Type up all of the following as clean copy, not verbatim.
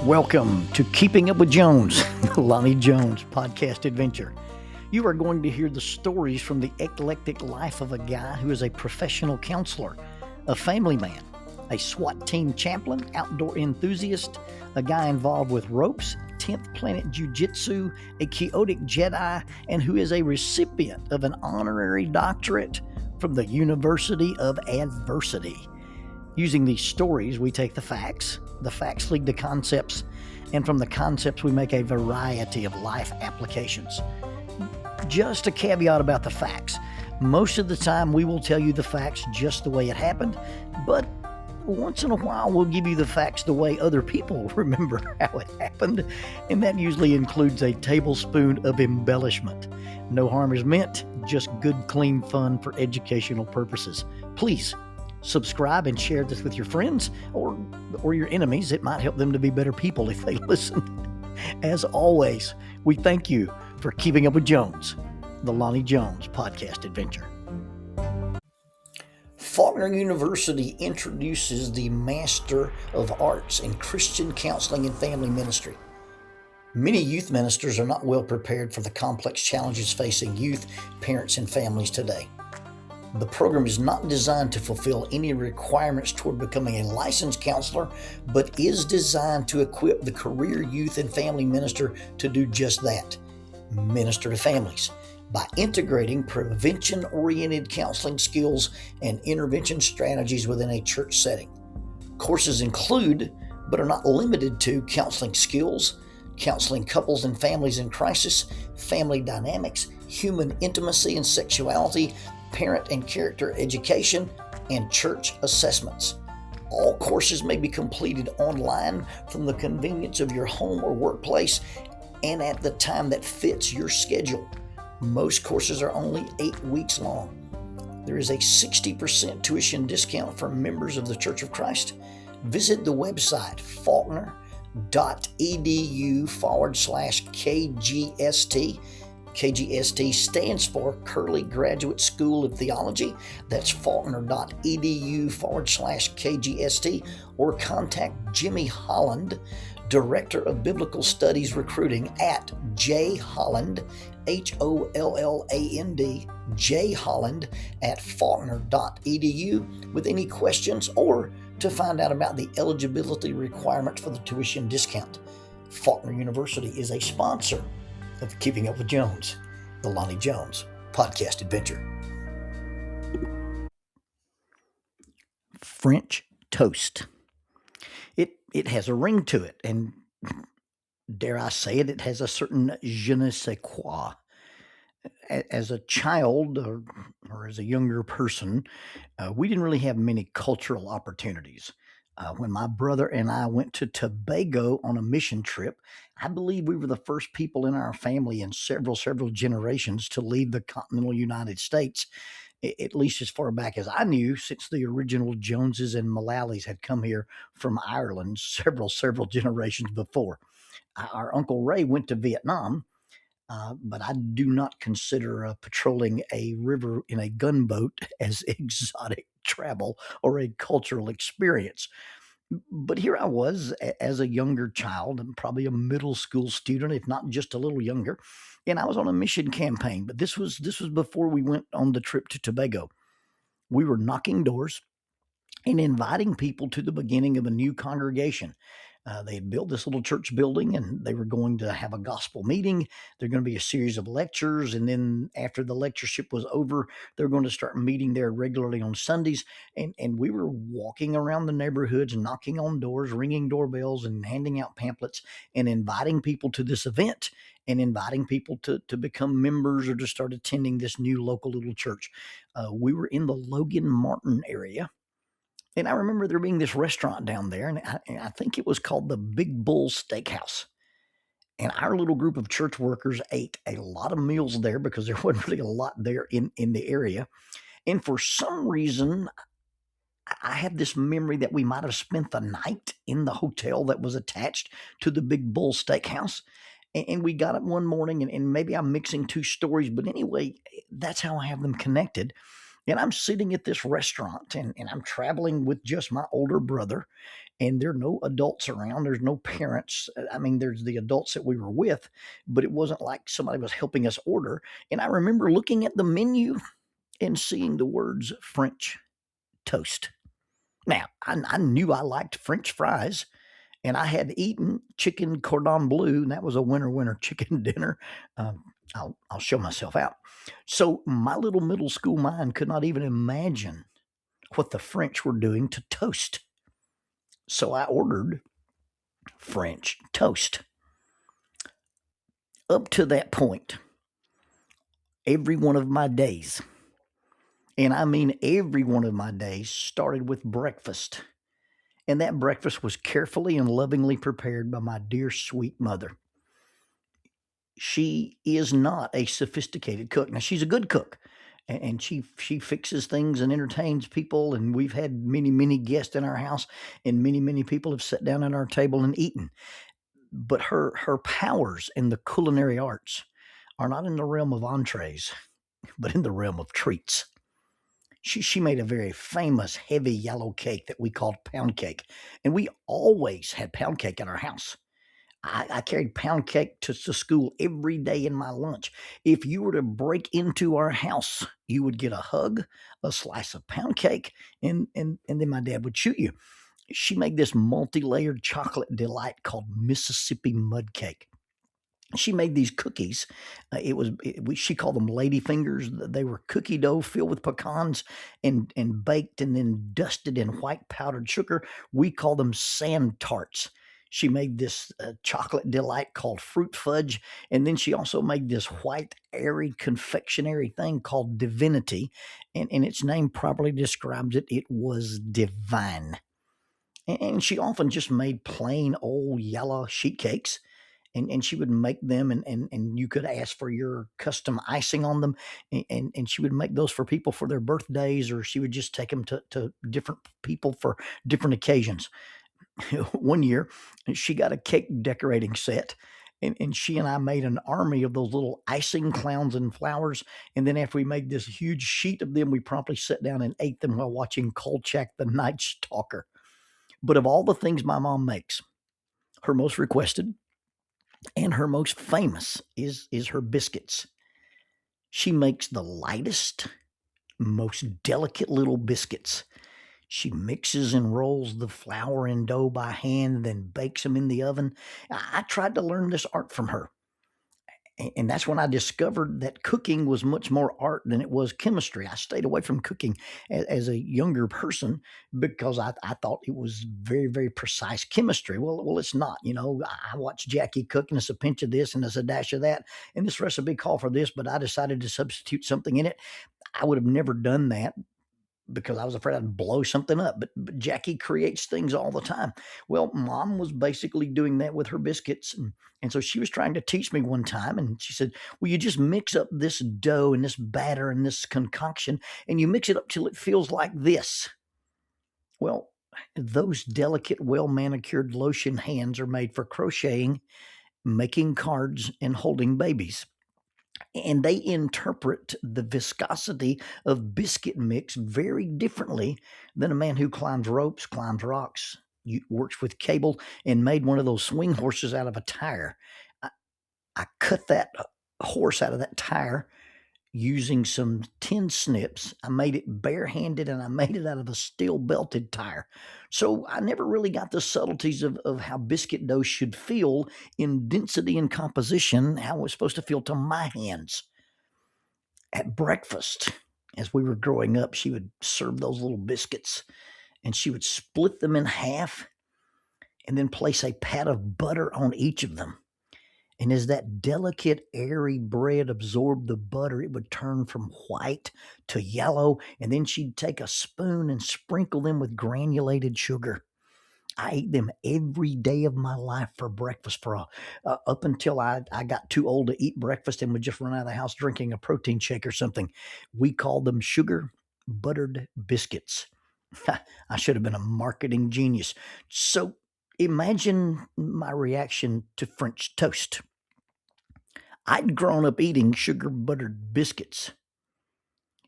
Welcome to Keeping Up with Jones, the Lonnie Jones podcast adventure. You are going to hear the stories from the eclectic life of a guy who is a professional counselor, a family man, a SWAT team chaplain, outdoor enthusiast, a guy involved with ropes, 10th Planet Jiu-Jitsu, a chaotic Jedi, and who is a recipient of an honorary doctorate from the University of Adversity. Using these stories, we take the facts lead to concepts, and from the concepts we make a variety of life applications. Just a caveat about the facts. Most of the time we will tell you the facts just the way it happened, but once in a while we'll give you the facts the way other people remember how it happened, and that usually includes a tablespoon of embellishment. No harm is meant, just good, clean fun for educational purposes. Please subscribe and share this with your friends or your enemies. It might help them to be better people if they listen. As always, we thank you for keeping up with Jones, the Lonnie Jones podcast adventure. Faulkner University introduces the Master of Arts in Christian Counseling and Family Ministry. Many youth ministers are not well prepared for the complex challenges facing youth, parents, and families today. The program is not designed to fulfill any requirements toward becoming a licensed counselor, but is designed to equip the career youth and family minister to do just that, minister to families, by integrating prevention-oriented counseling skills and intervention strategies within a church setting. Courses include, but are not limited to, counseling skills, counseling couples and families in crisis, family dynamics, human intimacy and sexuality, parent and character education, and church assessments. All courses may be completed online from the convenience of your home or workplace and at the time that fits your schedule. Most courses are only 8 weeks long. There is a 60% tuition discount for members of the Church of Christ. Visit the website faulkner.edu/KGST. KGST stands for Curley Graduate School of Theology. That's faulkner.edu/KGST, or contact Jimmy Holland, Director of Biblical Studies Recruiting, at jholland, HOLLAND, jholland at faulkner.edu with any questions or to find out about the eligibility requirements for the tuition discount. Faulkner University is a sponsor of Keeping Up with Jones, the Lonnie Jones podcast adventure. French toast. It has a ring to it, and dare I say it, it has a certain je ne sais quoi. As a child or as a younger person, we didn't really have many cultural opportunities. When my brother and I went to Tobago on a mission trip, I believe we were the first people in our family in several generations to leave the continental United States, at least as far back as I knew, since the original Joneses and Mullallies had come here from Ireland several generations before. Our Uncle Ray went to Vietnam, but I do not consider patrolling a river in a gunboat as exotic travel or a cultural experience. But here I was as a younger child, and probably a middle school student, if not just a little younger, and I was on a mission campaign. But this was before we went on the trip to Tobago. We were knocking doors and inviting people to the beginning of a new congregation. They had built this little church building, and they were going to have a gospel meeting. There were going to be a series of lectures, and then after the lectureship was over, they were going to start meeting there regularly on Sundays. And we were walking around the neighborhoods, knocking on doors, ringing doorbells, and handing out pamphlets, and inviting people to this event, and inviting people to become members or to start attending this new local little church. We were in the Logan Martin area. And I remember there being this restaurant down there, and I think it was called the Big Bull Steakhouse. And our little group of church workers ate a lot of meals there because there wasn't really a lot there in the area. And for some reason, I have this memory that we might have spent the night in the hotel that was attached to the Big Bull Steakhouse. And we got up one morning, and maybe I'm mixing two stories, but anyway, that's how I have them connected. And I'm sitting at this restaurant, and I'm traveling with just my older brother. and there are no adults around. There's no parents. I mean, there's the adults that we were with, but it wasn't like somebody was helping us order. And I remember looking at the menu and seeing the words French toast. Now, I knew I liked French fries, and I had eaten chicken cordon bleu, and that was a winter chicken dinner. I'll show myself out. So my little middle school mind could not even imagine what the French were doing to toast. So I ordered French toast. Up to that point, every one of my days, and I mean every one of my days, started with breakfast. And that breakfast was carefully and lovingly prepared by my dear, sweet mother. She is not a sophisticated cook. Now, she's a good cook, and she fixes things and entertains people, and we've had many guests in our house, and many people have sat down at our table and eaten. But her powers in the culinary arts are not in the realm of entrees, but in the realm of treats. She made a very famous heavy yellow cake that we called pound cake, and we always had pound cake in our house. I carried pound cake to school every day in my lunch. If you were to break into our house, you would get a hug, a slice of pound cake, and then my dad would shoot you. She made this multi-layered chocolate delight called Mississippi mud cake. She made these cookies. She called them lady fingers. They were cookie dough filled with pecans and baked and then dusted in white powdered sugar. We call them sand tarts. She made this chocolate delight called fruit fudge, and then she also made this white airy confectionery thing called divinity, and its name properly describes it. It was divine. And she often just made plain old yellow sheet cakes, and she would make them, and you could ask for your custom icing on them, and she would make those for people for their birthdays, or she would just take them to different people for different occasions. One year, she got a cake decorating set, and she and I made an army of those little icing clowns and flowers. And then after we made this huge sheet of them, we promptly sat down and ate them while watching Kolchak the Night Stalker. But of all the things my mom makes, her most requested and her most famous is her biscuits. She makes the lightest, most delicate little biscuits. She mixes and rolls the flour and dough by hand, then bakes them in the oven. I tried to learn this art from her. And that's when I discovered that cooking was much more art than it was chemistry. I stayed away from cooking as a younger person because I thought it was very precise chemistry. Well, it's not. You know, I watched Jackie cook, and it's a pinch of this and it's a dash of that, and this recipe called for this, but I decided to substitute something in it. I would have never done that because I was afraid I'd blow something up. But Jackie creates things all the time. Well, Mom was basically doing that with her biscuits. And so she was trying to teach me one time, and she said, well, you just mix up this dough and this batter and this concoction, and you mix it up till it feels like this. Well, those delicate, well-manicured lotion hands are made for crocheting, making cards, and holding babies. And they interpret the viscosity of biscuit mix very differently than a man who climbs ropes, climbs rocks, works with cable, and made one of those swing horses out of a tire. I cut that horse out of that tire using some tin snips. I made it barehanded, and I made it out of a steel belted tire. So I never really got the subtleties of how biscuit dough should feel in density and composition, how it was supposed to feel to my hands. At breakfast, as we were growing up, she would serve those little biscuits, and she would split them in half and then place a pat of butter on each of them. And as that delicate, airy bread absorbed the butter, it would turn from white to yellow, and then she'd take a spoon and sprinkle them with granulated sugar. I ate them every day of my life for breakfast up until I got too old to eat breakfast and would just run out of the house drinking a protein shake or something. We called them sugar buttered biscuits. I should have been a marketing genius. So imagine my reaction to French toast. I'd grown up eating sugar buttered biscuits,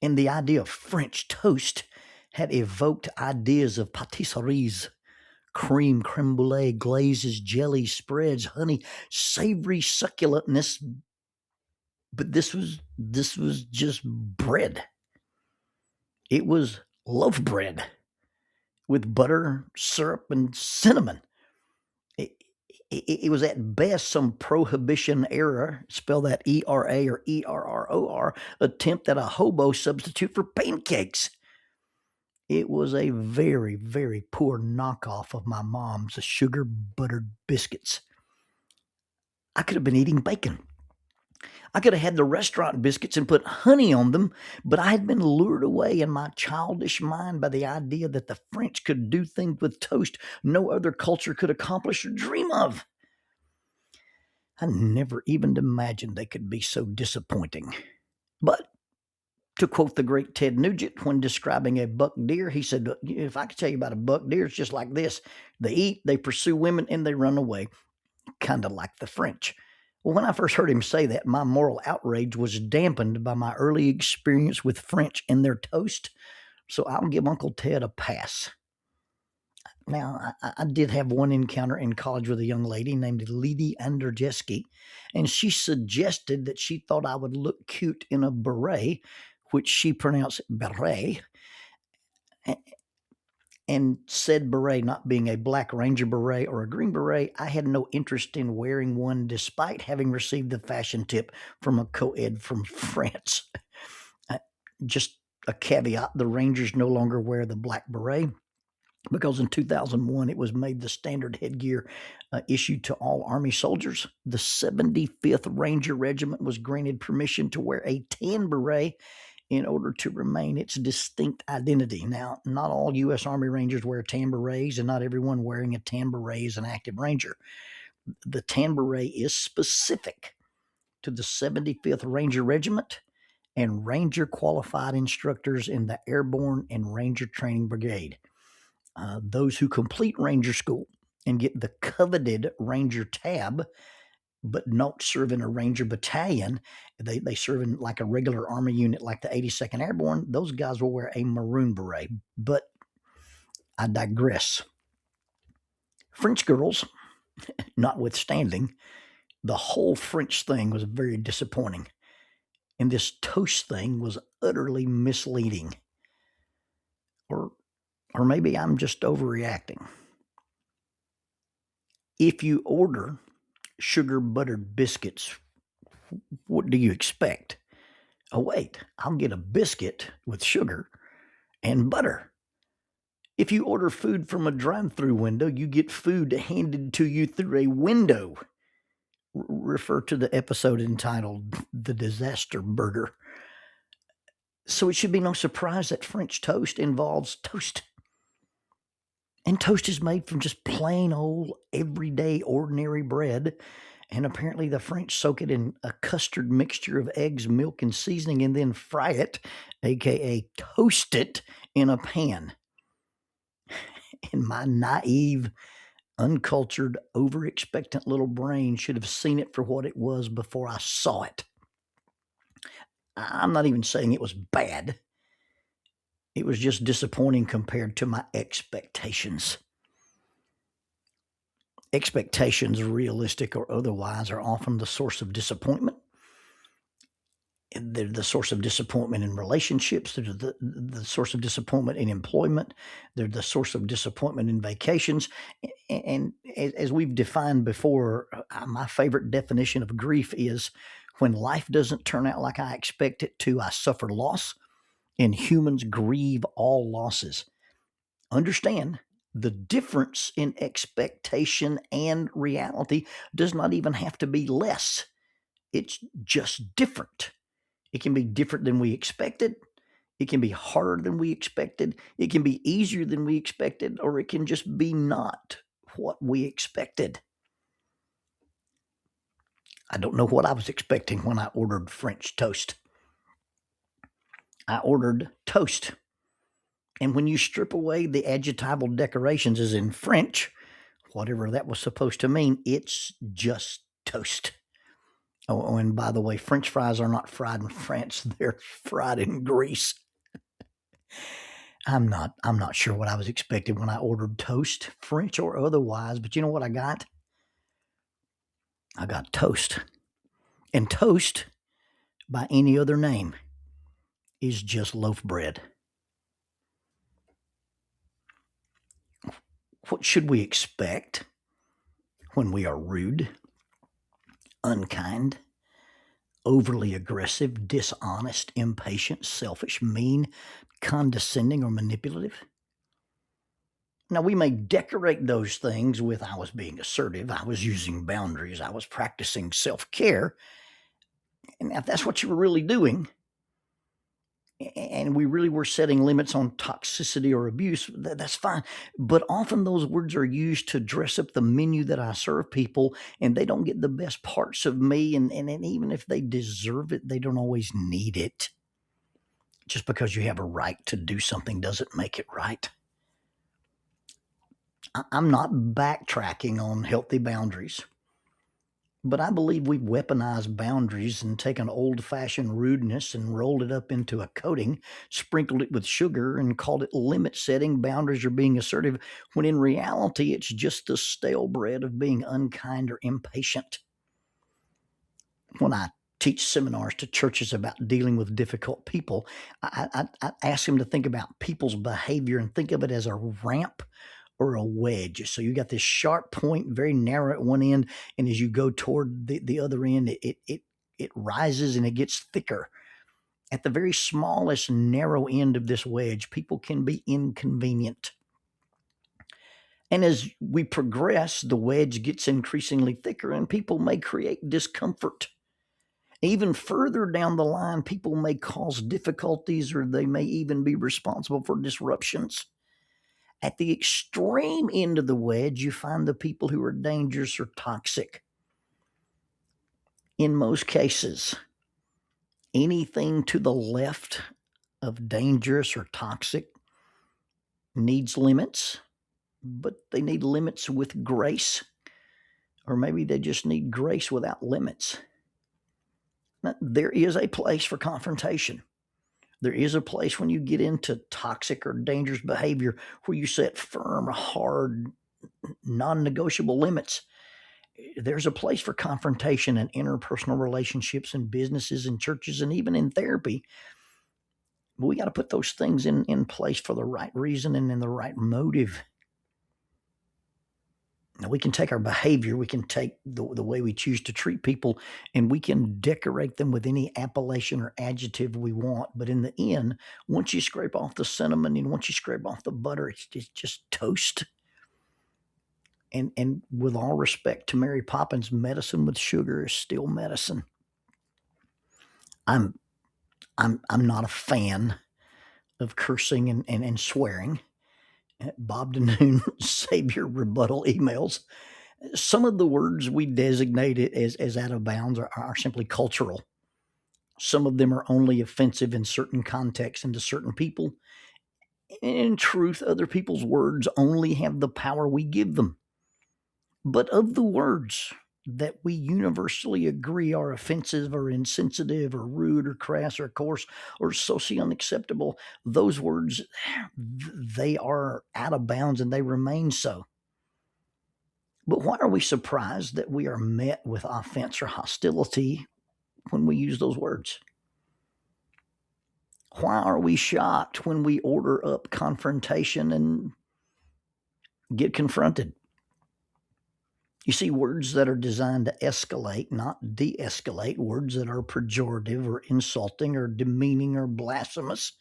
and the idea of French toast had evoked ideas of patisseries, cream, creme brulee, glazes, jellies, spreads, honey, savory succulentness. But this was just bread. It was loaf bread with butter, syrup, and cinnamon. It was at best some prohibition era, spell that ERA or ERROR, attempt at a hobo substitute for pancakes. It was a very, very poor knockoff of my mom's sugar buttered biscuits. I could have been eating bacon. I could have had the restaurant biscuits and put honey on them, but I had been lured away in my childish mind by the idea that the French could do things with toast no other culture could accomplish or dream of. I never even imagined they could be so disappointing. But to quote the great Ted Nugent when describing a buck deer, he said, if I could tell you about a buck deer, it's just like this. They eat, they pursue women, and they run away, kind of like the French. Well, when I first heard him say that, my moral outrage was dampened by my early experience with French and their toast, so I'll give Uncle Ted a pass. Now, I did have one encounter in college with a young lady named Lady Anderjeski, and she suggested that she thought I would look cute in a beret, which she pronounced beret, and said beret not being a black Ranger beret or a green beret, I had no interest in wearing one despite having received the fashion tip from a co-ed from France. Just a caveat, the Rangers no longer wear the black beret because in 2001 it was made the standard headgear issued to all Army soldiers. The 75th Ranger Regiment was granted permission to wear a tan beret in order to remain its distinct identity. Now, not all U.S. Army Rangers wear tan berets, and not everyone wearing a tan beret is an active Ranger. The tan beret is specific to the 75th Ranger Regiment and Ranger qualified instructors in the Airborne and Ranger Training Brigade. Those who complete Ranger School and get the coveted Ranger tab but not serve in a Ranger battalion, they serve in like a regular Army unit like the 82nd Airborne, those guys will wear a maroon beret. But I digress. French girls, notwithstanding, the whole French thing was very disappointing. And this toast thing was utterly misleading. Or maybe I'm just overreacting. If you order sugar buttered biscuits, what do you expect? Oh, wait, I'll get a biscuit with sugar and butter. If you order food from a drive-through window, you get food handed to you through a window. Refer to the episode entitled The Disaster Burger. So it should be no surprise that French toast involves toast. And toast is made from just plain old, everyday, ordinary bread. And apparently the French soak it in a custard mixture of eggs, milk, and seasoning and then fry it, aka toast it, in a pan. And my naive, uncultured, over-expectant little brain should have seen it for what it was before I saw it. I'm not even saying it was bad. It was just disappointing compared to my expectations. Expectations, realistic or otherwise, are often the source of disappointment. They're the source of disappointment in relationships. They're the source of disappointment in employment. They're the source of disappointment in vacations. And as we've defined before, my favorite definition of grief is when life doesn't turn out like I expect it to, I suffer loss, and humans grieve all losses. Understand, the difference in expectation and reality does not even have to be less. It's just different. It can be different than we expected. It can be harder than we expected. It can be easier than we expected, or it can just be not what we expected. I don't know what I was expecting when I ordered French toast. I ordered toast. And when you strip away the adjectival decorations as in French, whatever that was supposed to mean, it's just toast. Oh, and by the way, French fries are not fried in France. They're fried in Greece. I'm not sure what I was expecting when I ordered toast, French or otherwise, but you know what I got? I got toast. And toast, by any other name, is just loaf bread. What should we expect when we are rude, unkind, overly aggressive, dishonest, impatient, selfish, mean, condescending, or manipulative? Now, we may decorate those things with I was being assertive, I was using boundaries, I was practicing self-care. And if that's what you were really doing, and we really were setting limits on toxicity or abuse, that's fine. But often those words are used to dress up the menu that I serve people, and they don't get the best parts of me. And even if they deserve it, they don't always need it. Just because you have a right to do something doesn't make it right. I'm not backtracking on healthy boundaries, but I believe we've weaponized boundaries and taken old-fashioned rudeness and rolled it up into a coating, sprinkled it with sugar, and called it limit setting, boundaries, or being assertive, when in reality it's just the stale bread of being unkind or impatient. When I teach seminars to churches about dealing with difficult people, I ask them to think about people's behavior and think of it as a ramp or a wedge. So you got this sharp point, very narrow at one end, and as you go toward the other end, it rises and it gets thicker. At the very smallest narrow end of this wedge, people can be inconvenient. And as we progress, the wedge gets increasingly thicker, and people may create discomfort. Even further down the line, people may cause difficulties, or they may even be responsible for disruptions. At the extreme end of the wedge, you find the people who are dangerous or toxic. In most cases, anything to the left of dangerous or toxic needs limits, but they need limits with grace, or maybe they just need grace without limits. Now, there is a place for confrontation. There is a place when you get into toxic or dangerous behavior where you set firm, hard, non-negotiable limits. There's a place for confrontation in interpersonal relationships and businesses and churches and even in therapy. But we got to put those things in place for the right reason and in the right motive. Now, we can take our behavior, we can take the way we choose to treat people, and we can decorate them with any appellation or adjective we want. But in the end, once you scrape off the cinnamon and once you scrape off the butter, it's just toast. And with all respect to Mary Poppins, medicine with sugar is still medicine. I'm not a fan of cursing and swearing. Bob DeNoon, save your rebuttal emails. Some of the words we designate it as out of bounds are simply cultural. Some of them are only offensive in certain contexts and to certain people. In truth, other people's words only have the power we give them. But of the words that we universally agree are offensive or insensitive or rude or crass or coarse or socially unacceptable, those words, they are out of bounds and they remain so. But why are we surprised that we are met with offense or hostility when we use those words? Why are we shocked when we order up confrontation and get confronted? You see, words that are designed to escalate, not de-escalate, words that are pejorative or insulting or demeaning or blasphemous.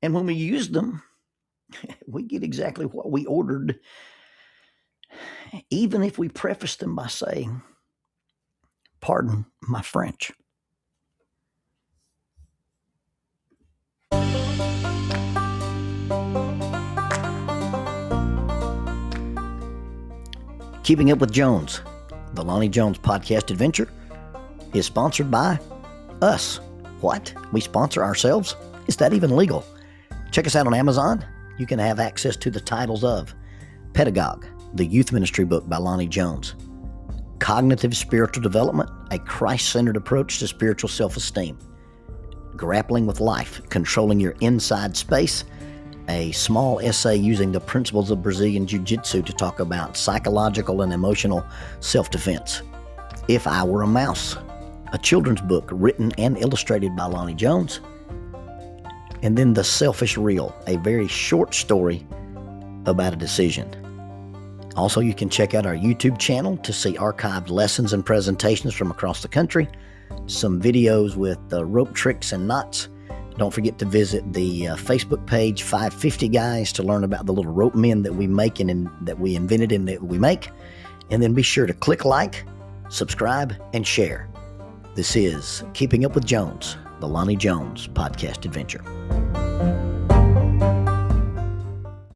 And when we use them, we get exactly what we ordered, even if we preface them by saying, "Pardon my French." Keeping Up with Jones, the Lonnie Jones podcast adventure, is sponsored by us. What? We sponsor ourselves? Is that even legal? Check us out on Amazon. You can have access to the titles of Pedagogue, the youth ministry book by Lonnie Jones, Cognitive Spiritual Development, a Christ-centered approach to spiritual self-esteem, Grappling with Life, controlling your inside space, a small essay using the principles of Brazilian Jiu-Jitsu to talk about psychological and emotional self-defense. If I Were a Mouse, a children's book written and illustrated by Lonnie Jones. And then The Selfish Rill, a very short story about a decision. Also, you can check out our YouTube channel to see archived lessons and presentations from across the country, some videos with rope tricks and knots. Don't forget to visit the Facebook page 550 Guys to learn about the little rope men that we make and that we invented and that we make. And then be sure to click like, subscribe, and share. This is Keeping Up with Jones, the Lonnie Jones podcast adventure.